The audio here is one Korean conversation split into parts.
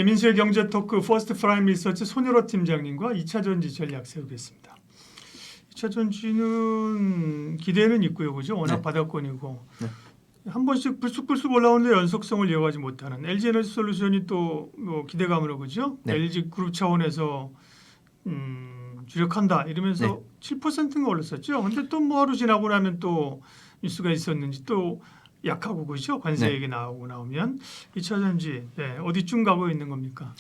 민수의 경제 토크 퍼스트 프라임 리서치 손유로 팀장님과 2차 전지 전략 세우겠습니다. 2차 전지는 기대는 있고요, 그죠? 워낙 네. 바닥권이고 네. 한 번씩 불쑥불쑥 올라오는데 연속성을 이어가지 못하는 LG 에너지 솔루션이 또 뭐 기대감으로 그죠? 네. LG 그룹 차원에서 주력한다 이러면서 네. 7%인가 올랐었죠. 근데 또 뭐 하루 지나고 나면 또 뉴스가 있었는지 또 약하고 그죠? 관세 네. 얘기 나오면 2차 전지 어디쯤 가고 있는 겁니까?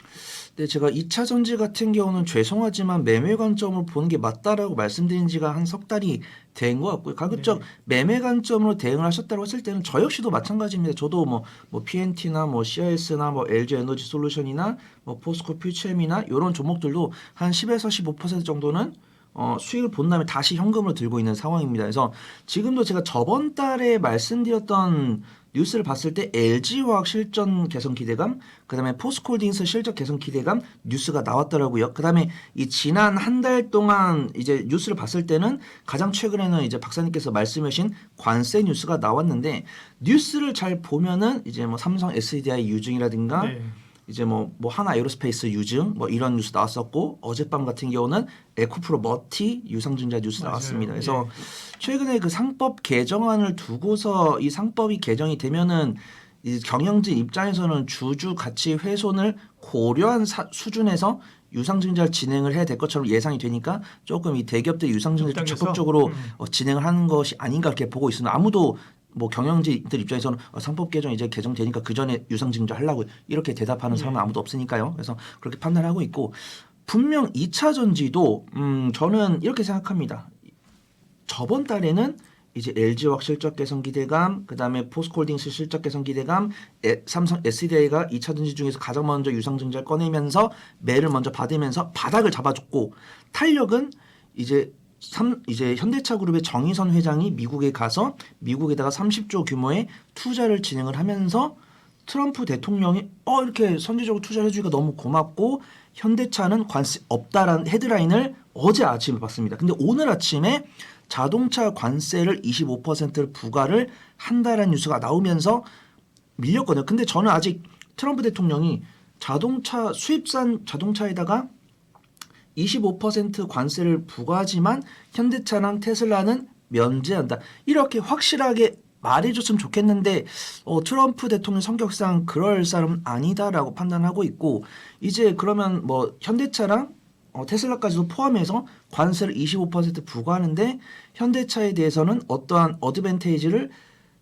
네, 제가 2차 전지 같은 경우는 죄송하지만 매매 관점으로 보는 게 맞다라고 말씀드린 지가 한 석 달이 된 것 같고요. 가급적 매매 관점으로 대응을 하셨다고 했을 때는 저 역시도 마찬가지입니다. 저도 뭐 PNT나 뭐 CIS나 뭐 LG 에너지 솔루션이나 뭐 포스코 퓨처엠이나 이런 종목들도 한 10에서 15% 정도는 수익을 본 다음에 다시 현금으로 들고 있는 상황입니다. 그래서 지금도 제가 저번 달에 말씀드렸던 뉴스를 봤을 때 LG화학 실전 개선 기대감, 그다음에 포스코홀딩스 실적 개선 기대감 뉴스가 나왔더라고요. 그다음에 이 지난 한 달 동안 이제 뉴스를 봤을 때는 가장 최근에는 이제 박사님께서 말씀하신 관세 뉴스가 나왔는데 뉴스를 잘 보면은 이제 뭐 삼성 SDI 유증이라든가 이제 뭐 하나 에어로스페이스 유증 뭐 이런 뉴스 나왔었고 어젯밤 같은 경우는 에코프로 머티 유상증자 뉴스 나왔습니다. 그래서 최근에 그 상법 개정안을 두고서 이 상법이 개정이 되면은 이 경영진 입장에서는 주주 가치 훼손을 고려한 수준에서 유상증자를 진행을 해야 될 것처럼 예상이 되니까 조금 이 대기업들 유상증자를 적극적으로 진행을 하는 것이 아닌가 이렇게 보고 있습니다. 아무도 뭐 경영진들 입장에서는 상법 개정 이제 개정되니까 그 전에 유상증자 하려고 이렇게 대답하는 사람은 아무도 없으니까요. 그래서 그렇게 판단하고 있고 분명 2차 전지도 저는 이렇게 생각합니다. 저번 달에는 이제 LG화학 실적 개선 기대감, 그다음에 포스코홀딩스 실적 개선 기대감, 삼성 SDI가 2차 전지 중에서 가장 먼저 유상증자를 꺼내면서 매를 먼저 받으면서 바닥을 잡아줬고 탄력은 이제 현대차 그룹의 정의선 회장이 미국에 가서 미국에다가 30조 규모의 투자를 진행을 하면서 트럼프 대통령이 이렇게 선제적으로 투자를 해주니까 너무 고맙고 현대차는 관세 없다라는 헤드라인을 어제 아침에 봤습니다. 근데 오늘 아침에 자동차 관세를 25%를 부과를 한다라는 뉴스가 나오면서 밀렸거든요. 근데 저는 아직 트럼프 대통령이 자동차 수입산 자동차에다가 25% 관세를 부과하지만 현대차랑 테슬라는 면제한다. 이렇게 확실하게 말해줬으면 좋겠는데 트럼프 대통령 성격상 그럴 사람은 아니다라고 판단하고 있고 이제 그러면 뭐 현대차랑 테슬라까지도 포함해서 관세를 25% 부과하는데 현대차에 대해서는 어떠한 어드밴테이지를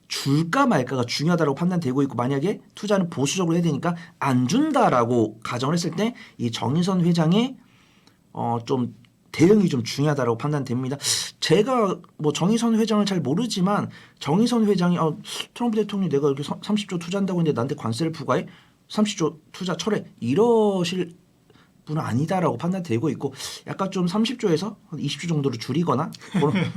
줄까 말까가 중요하다고 판단되고 있고 만약에 투자는 보수적으로 해야 되니까 안 준다라고 가정을 했을 때 이 정의선 회장의 좀 대응이 좀 중요하다고 판단됩니다. 제가 뭐 정의선 회장을 잘 모르지만 정의선 회장이 트럼프 대통령이 내가 이렇게 30조 투자한다고 했는데 나한테 관세를 부과해 30조 투자 철회 이러실 분은 아니다라고 판단되고 있고 약간 좀 30조에서 한 20조 정도로 줄이거나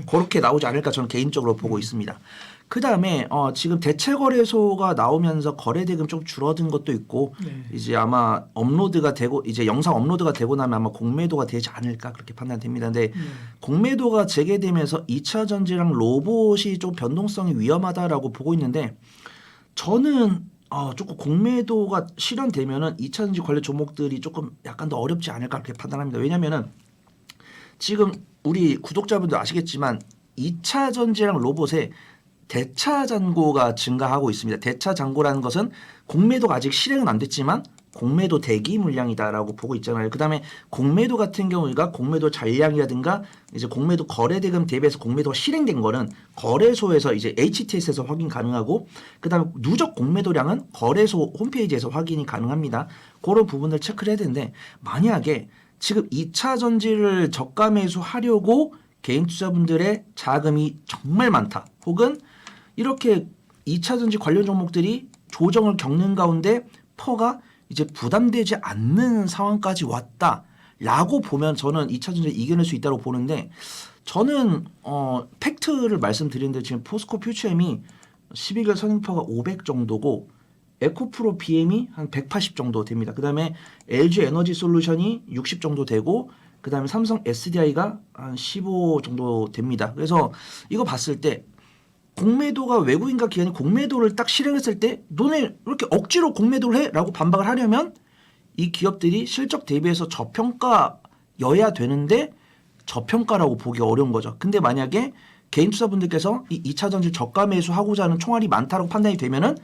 그렇게 나오지 않을까 저는 개인적으로 보고 있습니다. 그 다음에 지금 대체거래소가 나오면서 거래대금 좀 줄어든 것도 있고 이제 아마 업로드가 되고 이제 영상 업로드가 되고 나면 아마 공매도가 되지 않을까 그렇게 판단됩니다. 근데 공매도가 재개되면서 2차 전지랑 로봇이 좀 변동성이 위험하다라고 보고 있는데 저는 조금 공매도가 실현되면은 2차 전지 관련 종목들이 조금 약간 더 어렵지 않을까 그렇게 판단합니다. 왜냐면은 지금 우리 구독자분들 아시겠지만 2차 전지랑 로봇에 대차 잔고가 증가하고 있습니다. 대차 잔고라는 것은 공매도가 아직 실행은 안 됐지만 공매도 대기 물량이다라고 보고 있잖아요. 그다음에 공매도 같은 경우가 공매도 잔량이라든가 이제 공매도 거래대금 대비해서 공매도가 실행된 거는 거래소에서 이제 HTS에서 확인 가능하고 그다음에 누적 공매도량은 거래소 홈페이지에서 확인이 가능합니다. 그런 부분을 체크를 해야 되는데 만약에 지금 2차 전지를 저가 매수하려고 개인 투자분들의 자금이 정말 많다. 혹은 이렇게 2차 전지 관련 종목들이 조정을 겪는 가운데 퍼가 이제 부담되지 않는 상황까지 왔다라고 보면 저는 2차 전지를 이겨낼 수 있다고 보는데 저는 팩트를 말씀드리는데 지금 포스코 퓨처엠이 12개월 선행퍼가 500 정도고 에코프로 BM이 한 180 정도 됩니다. 그 다음에 LG 에너지 솔루션이 60 정도 되고 그 다음에 삼성 SDI가 한 15 정도 됩니다. 그래서 이거 봤을 때 공매도가 외국인과 기관이 공매도를 딱 실행했을 때 너네 이렇게 억지로 공매도를 해? 라고 반박을 하려면 이 기업들이 실적 대비해서 저평가여야 되는데 저평가라고 보기 어려운 거죠. 근데 만약에 개인 투자분들께서 이 2차 전지 저가 매수하고자 하는 총알이 많다라고 판단이 되면은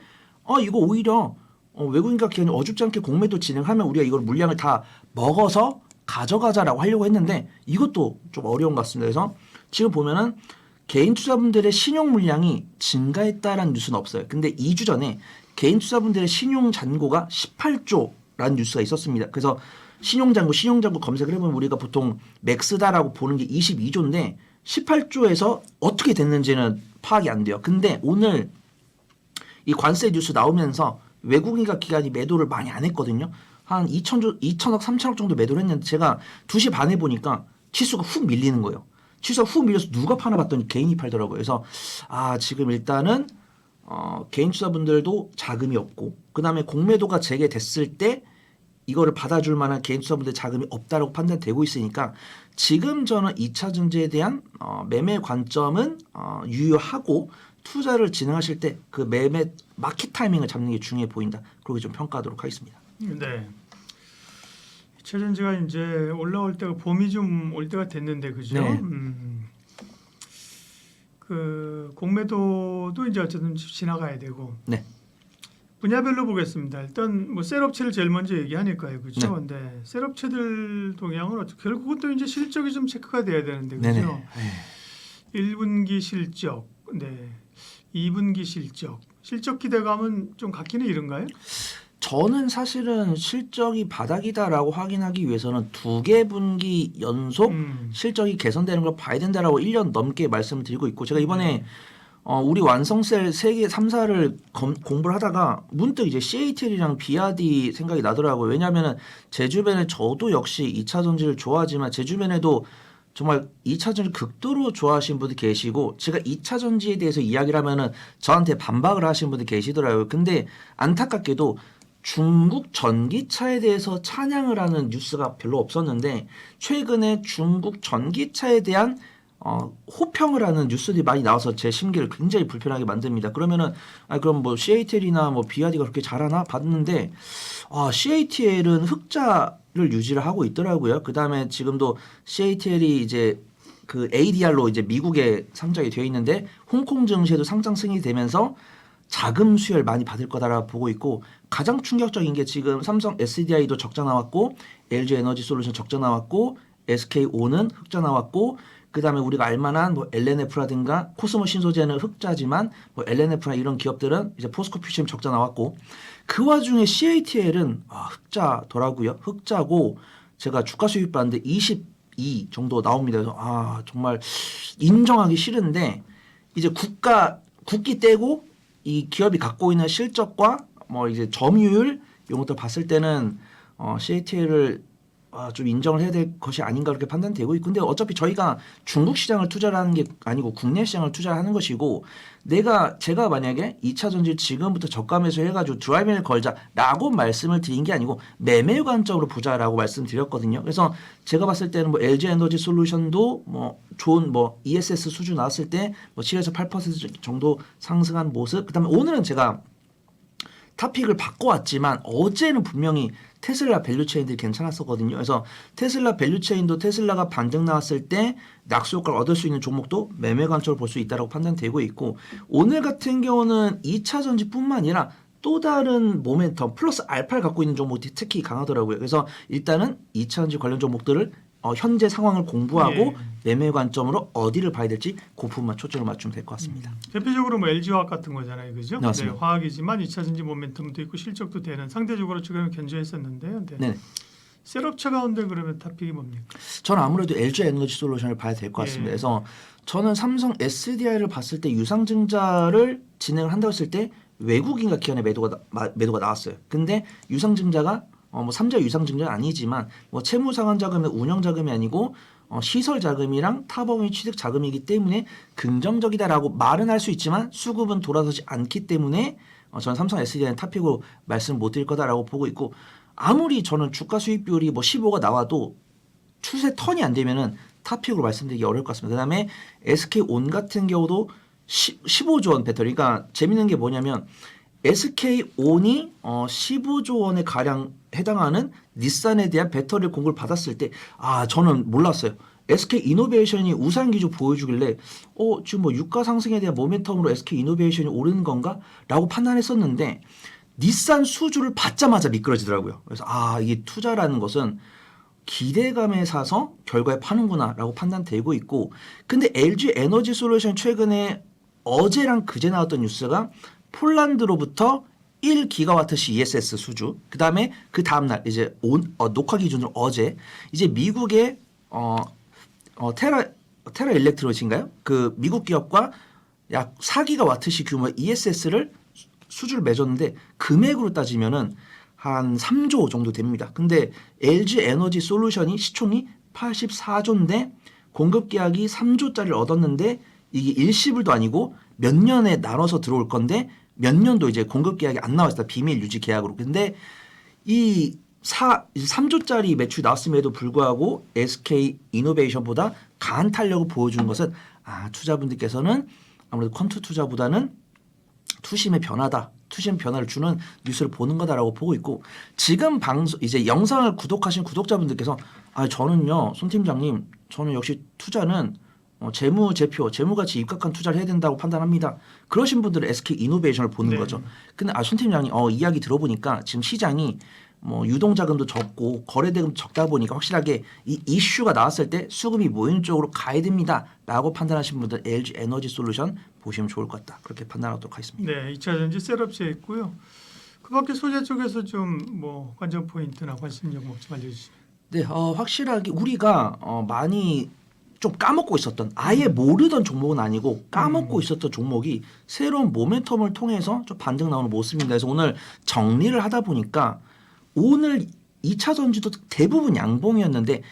이거 오히려 외국인과 기관이 어줍지 않게 공매도 진행하면 우리가 이걸 물량을 다 먹어서 가져가자라고 하려고 했는데 이것도 좀 어려운 것 같습니다. 그래서 지금 보면은 개인 투자분들의 신용 물량이 증가했다라는 뉴스는 없어요. 근데 2주 전에 개인 투자분들의 신용 잔고가 18조라는 뉴스가 있었습니다. 그래서 신용 잔고 검색을 해보면 우리가 보통 맥스다라고 보는 게 22조인데 18조에서 어떻게 됐는지는 파악이 안 돼요. 근데 오늘 이 관세 뉴스 나오면서 외국인과 기관이 매도를 많이 안 했거든요. 한 2천억, 3천억 정도 매도를 했는데 제가 2시 반에 보니까 치수가 훅 밀리는 거예요. 치수가 훅 밀려서 누가 파나 봤더니 개인이 팔더라고요. 그래서 지금 일단은 개인 투자분들도 자금이 없고 그다음에 공매도가 재개됐을 때 이거를 받아줄 만한 개인 투자분들 자금이 없다라고 판단되고 있으니까 지금 저는 2차 전지에 대한 매매 관점은 유효하고 투자를 진행하실 때 그 매매 마켓 타이밍을 잡는 게 중요해 보인다. 그렇게 좀 평가하도록 하겠습니다. 네. 2차 전지가 이제 올라올 때가 봄이 좀 올 때가 됐는데 그죠? 네. 그 공매도도 이제 어쨌든 지나가야 되고. 네. 분야별로 보겠습니다. 일단 뭐 셀업체를 제일 먼저 얘기하니까요, 그렇죠? 네. 근데 셀업체들 동향은 결국은 또 이제 실적이 좀 체크가 돼야 되는데 네네. 그렇죠? 1분기 실적, 네, 2분기 실적 기대감은 좀 같기는 이른가요? 저는 사실은 실적이 바닥이다라고 확인하기 위해서는 2개 분기 연속 실적이 개선되는 걸 봐야 된다라고 1년 넘게 말씀을 드리고 있고 제가 이번에 우리 완성셀 3개, 3사를 공부를 하다가 문득 이제 CATL이랑 BRD 생각이 나더라고요. 왜냐하면 제 주변에 저도 역시 2차 전지를 좋아하지만 제 주변에도 정말 2차 전지 극도로 좋아하시는 분들 계시고 제가 2차 전지에 대해서 이야기를 하면은 저한테 반박을 하시는 분들 계시더라고요. 근데 안타깝게도 중국 전기차에 대해서 찬양을 하는 뉴스가 별로 없었는데 최근에 중국 전기차에 대한 호평을 하는 뉴스들이 많이 나와서 제 심기를 굉장히 불편하게 만듭니다. 그러면은 그럼 뭐 CATL이나 뭐 BRD가 그렇게 잘하나 봤는데 CATL은 흑자를 유지를 하고 있더라고요. 그다음에 지금도 CATL이 이제 그 ADR로 이제 미국에 상장이 되어 있는데 홍콩 증시에도 상장 승인이 되면서 자금 수혈 많이 받을 거다라고 보고 있고 가장 충격적인 게 지금 삼성 SDI도 적자 나왔고 LG 에너지 솔루션 적자 나왔고 SKO는 흑자 나왔고 그다음에 우리가 알만한 뭐 LNF라든가 코스모 신소재는 흑자지만 뭐 LNF나 이런 기업들은 이제 포스코 퓨처엠 적자 나왔고 그 와중에 CATL은 흑자더라고요. 흑자고 제가 주가 수익 봤는데 22 정도 나옵니다. 그래서 정말 인정하기 싫은데 이제 국기 떼고 이 기업이 갖고 있는 실적과 뭐 이제 점유율 이런 것들 봤을 때는 CATL을 좀 인정을 해야 될 것이 아닌가 그렇게 판단되고 있고 근데 어차피 저희가 중국 시장을 투자를 하는 게 아니고 국내 시장을 투자하는 것이고 제가 만약에 2차 전지 지금부터 저가 매수해가지고 드라이빙을 걸자라고 말씀을 드린 게 아니고 매매 관점으로 보자라고 말씀드렸거든요. 그래서 제가 봤을 때는 뭐 LG 에너지 솔루션도 뭐 좋은 뭐 ESS 수준 나왔을 때 뭐 7에서 8% 정도 상승한 모습. 그다음에 오늘은 제가 타픽을 바꿔왔지만 어제는 분명히 테슬라 밸류체인들이 괜찮았었거든요. 그래서 테슬라 밸류체인도 테슬라가 반등 나왔을 때 낙수 효과를 얻을 수 있는 종목도 매매 관점으로 볼 수 있다고 판단되고 있고 오늘 같은 경우는 2차 전지뿐만 아니라 또 다른 모멘텀 플러스 알파를 갖고 있는 종목들이 특히 강하더라고요. 그래서 일단은 2차 전지 관련 종목들을 현재 상황을 공부하고 매매 관점으로 어디를 봐야 될지 그 부분만 초점을 맞추면 될 것 같습니다. 대표적으로 뭐 LG화학 같은 거잖아요, 그죠? 네, 네, 화학이지만 2차 전지 모멘텀도 있고 실적도 되는 상대적으로 지금 견조했었는데요. 네. 셀업체 가운데 그러면 타픽이 뭡니까? 저는 아무래도 LG 에너지 솔루션을 봐야 될 것 같습니다. 그래서 저는 삼성 SDI를 봤을 때 유상증자를 진행을 한다고 했을 때 외국인과 기관의 매도가 나왔어요. 근데 유상증자가 뭐 3자 유상증자는 아니지만 뭐 채무상환 자금은 운영 자금이 아니고 시설 자금이랑 타법인 취득 자금이기 때문에 긍정적이다라고 말은 할 수 있지만 수급은 돌아서지 않기 때문에 저는 삼성 SDI는 타픽으로 말씀 못 드릴 거다라고 보고 있고 아무리 저는 주가 수익 비율이 뭐 15가 나와도 추세 턴이 안 되면은 타픽으로 말씀드리기 어려울 것 같습니다. 그다음에 SK온 같은 경우도 15조 원 배터리. 그러니까 재밌는 게 뭐냐면 SK온이 15조 원에 가량 해당하는 닛산에 대한 배터리 공급을 받았을 때 저는 몰랐어요. SK이노베이션이 우상 기조 보여주길래 지금 뭐 유가 상승에 대한 모멘텀으로 SK이노베이션이 오르는 건가? 라고 판단했었는데 닛산 수주를 받자마자 미끄러지더라고요. 그래서 이게 투자라는 것은 기대감에 사서 결과에 파는구나 라고 판단되고 있고, 근데 LG 에너지 솔루션 최근에 어제랑 그제 나왔던 뉴스가 폴란드로부터 1기가와트시 ESS 수주, 그 다음에 그 다음날 이제 녹화 기준으로 어제 이제 미국의 테라 일렉트로닉인가요? 그 미국 기업과 약 4기가와트시 규모의 ESS를 수주를 맺었는데 금액으로 따지면은 한 3조 정도 됩니다. 근데 LG 에너지 솔루션이 시총이 84조인데 공급 계약이 3조짜리를 얻었는데 이게 일시불도 아니고 몇 년에 나눠서 들어올 건데 몇 년도 이제 공급 계약이 안 나왔다. 비밀 유지 계약으로. 근데 이 3조짜리 매출이 나왔음에도 불구하고 SK 이노베이션보다 강한 탄력을 보여주는 것은 투자분들께서는 아무래도 퀀트 투자보다는 투심의 변화다. 투심 변화를 주는 뉴스를 보는 거다라고 보고 있고, 지금 방송 이제 영상을 구독하신 구독자분들께서 저는요 손 팀장님 저는 역시 투자는 재무가치 입각한 투자를 해야 된다고 판단합니다. 그러신 분들은 SK 이노베이션을 보는 네. 거죠. 근데 손 팀장님 이야기 들어보니까 지금 시장이 유동자금도 적고 거래대금도 적다 보니까 확실하게 이 이슈가 나왔을 때 수급이 모이는 쪽으로 가야 됩니다라고 판단하신 분들 LG 에너지 솔루션 보시면 좋을 것 같다. 그렇게 판단하도록 하겠습니다. 네, 2차전지 셋업시에 있고요. 그밖에 소재 쪽에서 좀 관전 포인트나 관심 종목 좀 알려주시면. 네, 확실하게 우리가 많이 좀 까먹고 있었던, 아예 모르던 종목은 아니고 까먹고 있었던 종목이 새로운 모멘텀을 통해서 좀 반등 나오는 모습입니다. 그래서 오늘 정리를 하다 보니까 오늘 2차 전지도 대부분 양봉이었는데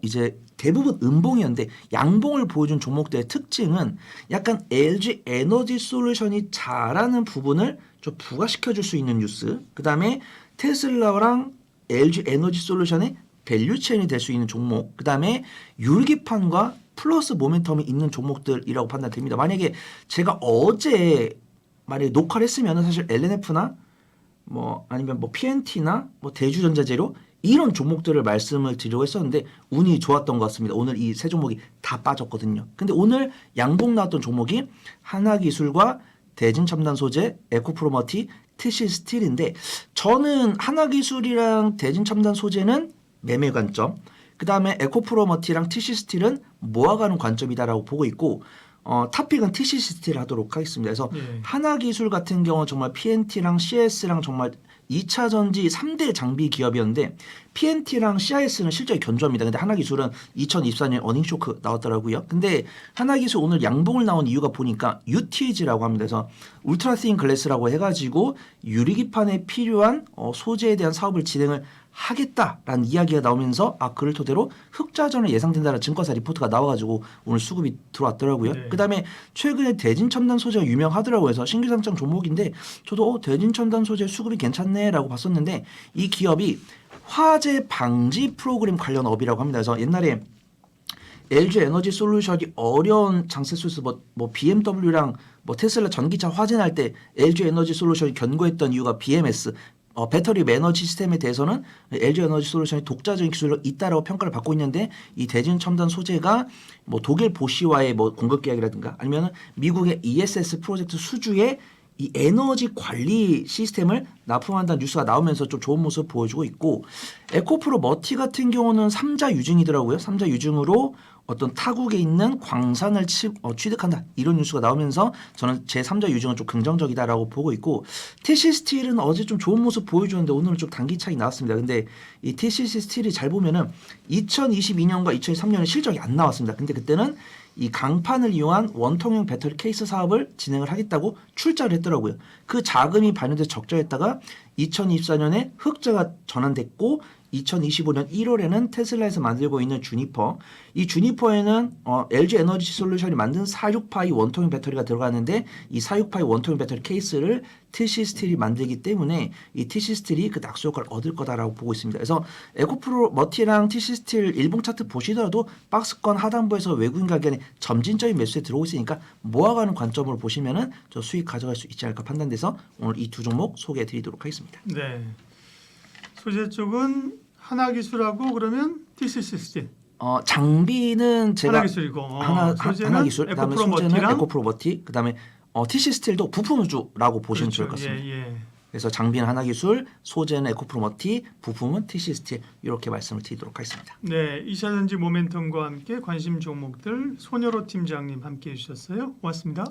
이제 대부분 음봉이었는데 양봉을 보여준 종목들의 특징은 약간 LG 에너지 솔루션이 잘하는 부분을 좀 부각시켜 줄 수 있는 뉴스, 그 다음에 테슬라랑 LG 에너지 솔루션의 밸류체인이 될 수 있는 종목, 그 다음에 율기판과 플러스 모멘텀이 있는 종목들이라고 판단됩니다. 만약에 제가 어제 만약에 녹화를 했으면 사실 LNF나 아니면 PNT나 대주전자재료 이런 종목들을 말씀을 드리려고 했었는데 운이 좋았던 것 같습니다. 오늘 이 세 종목이 다 빠졌거든요. 근데 오늘 양봉 나왔던 종목이 하나기술과 대진첨단소재, 에코프로머티, TC스틸인데 저는 하나기술이랑 대진첨단소재는 매매 관점, 그 다음에 에코프로머티랑 TC스틸은 모아가는 관점이다라고 보고 있고, 탑픽은 TC스틸 하도록 하겠습니다. 그래서 하나기술 같은 경우는 정말 PNT랑 CIS랑 정말 2차 전지 3대 장비 기업이었는데 PNT랑 CIS는 실적이 견조합니다. 근데 하나기술은 2024년 어닝 쇼크 나왔더라고요. 근데 하나기술 오늘 양봉을 나온 이유가 보니까 UTG라고 합니다. 그래서 울트라 씬 글래스라고 해가지고 유리기판에 필요한 소재에 대한 사업을 진행을 하겠다라는 이야기가 나오면서 그를 토대로 흑자전을 예상된다는 증권사 리포트가 나와가지고 오늘 수급이 들어왔더라고요. 네. 그다음에 최근에 대진첨단 소재가 유명하더라고요. 해서 신규 상장 종목인데 저도 대진첨단 소재 수급이 괜찮네라고 봤었는데 이 기업이 화재 방지 프로그램 관련 업이라고 합니다. 그래서 옛날에 LG 에너지 솔루션이 어려운 장세 속에서 BMW랑 테슬라 전기차 화재 날 때 LG 에너지 솔루션이 견고했던 이유가 BMS 배터리 매너 시스템에 대해서는 LG 에너지 솔루션이 독자적인 기술로 있다라고 평가를 받고 있는데 이 대진 첨단 소재가 독일 보시와의 공급 계약이라든가 아니면 미국의 ESS 프로젝트 수주에 이 에너지 관리 시스템을 납품한다는 뉴스가 나오면서 좀 좋은 모습 보여주고 있고, 에코프로 머티 같은 경우는 3자 유증이더라고요. 3자 유증으로 어떤 타국에 있는 광산을 취득한다 이런 뉴스가 나오면서 저는 제 3자 유증은 좀 긍정적이다라고 보고 있고, TC 스틸은 어제 좀 좋은 모습 보여주는데 오늘은 좀 단기 차이 나왔습니다. 근데 이 TC 스틸이 잘 보면은 2022년과 2023년에 실적이 안 나왔습니다. 근데 그때는 이 강판을 이용한 원통형 배터리 케이스 사업을 진행을 하겠다고 출자를 했더라고요. 그 자금이 발현돼서 적자했다가 2024년에 흑자가 전환됐고 2025년 1월에는 테슬라에서 만들고 있는 주니퍼, 이 주니퍼에는 LG 에너지 솔루션이 만든 46파이 원통형 배터리가 들어가는데 이 46파이 원통형 배터리 케이스를 TC 스틸이 만들기 때문에 이 TC 스틸이 그 낙수 효과를 얻을 거다라고 보고 있습니다. 그래서 에코프로 머티랑 TC 스틸 일봉 차트 보시더라도 박스권 하단부에서 외국인 가격에 점진적인 매수에 들어오고 있으니까 모아가는 관점으로 보시면은 저 수익 가져갈 수 있지 않을까 판단돼서 오늘 이 두 종목 소개해드리도록 하겠습니다. 네. 소재 쪽은 하나기술하고 그러면 TCC 스틸. 장비는 제가 하나기술이고 소재는 하나기술, 그다음에 소재는 에코프로머티랑 에코프로머티, 그다음에 TC 스틸도 부품 우주라고 보시면 좋을 것 같습니다. 예. 그래서 장비는 하나기술, 소재는 에코프로머티, 부품은 TC 스틸 이렇게 말씀을 드리도록 하겠습니다. 네, 2차전지 모멘텀과 함께 관심 종목들 손여로 팀장님 함께해 주셨어요. 고맙습니다.